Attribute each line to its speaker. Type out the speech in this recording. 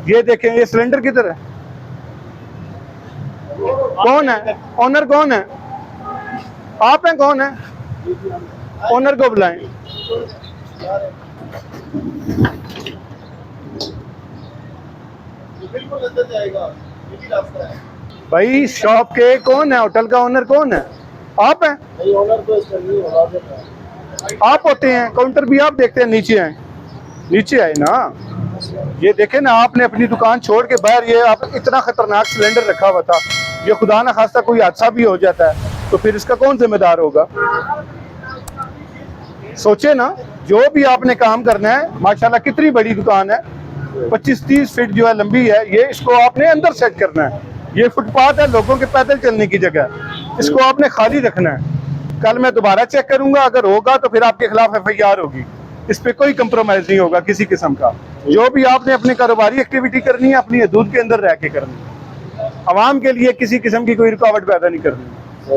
Speaker 1: ये देखें, ये सिलेंडर किधर है? कौन है ओनर? कौन है? आप हैं? कौन है ओनर? को बुलाएं।
Speaker 2: बिल्कुल अंदर जाएगा, यही रास्ता है
Speaker 1: भाई शॉप के कौन है? होटल का ओनर कौन है? आप हैं?
Speaker 2: नहीं, ओनर तो इसका नहीं होगा।
Speaker 1: आप होते हैं? काउंटर भी आप देखते हैं? नीचे आए, नीचे आए ना। ये देखे ना, आपने अपनी दुकान छोड़ के बाहर ये आप इतना खतरनाक सिलेंडर रखा हुआ था। ये खुदा ना खास्ता कोई हादसा भी हो जाता है तो फिर इसका कौन जिम्मेदार होगा? सोचे ना, जो भी आपने काम करना है। माशाल्लाह कितनी बड़ी दुकान है, 25-30 फीट जो है लंबी है। ये इसको आपने अंदर सेट करना है। ये फुटपाथ है, लोगों के पैदल चलने की जगह, इसको आपने खाली रखना है। कल मैं दोबारा चेक करूंगा, अगर होगा तो फिर आपके खिलाफ FIR होगी। इस पे कोई कंप्रोमाइज नहीं होगा किसी किस्म का। जो भी आपने अपनी कारोबारी एक्टिविटी करनी है, अपनी हदूद के अंदर रह के करनी है। आवाम के लिए किसी किस्म की कोई रुकावट पैदा नहीं करनी।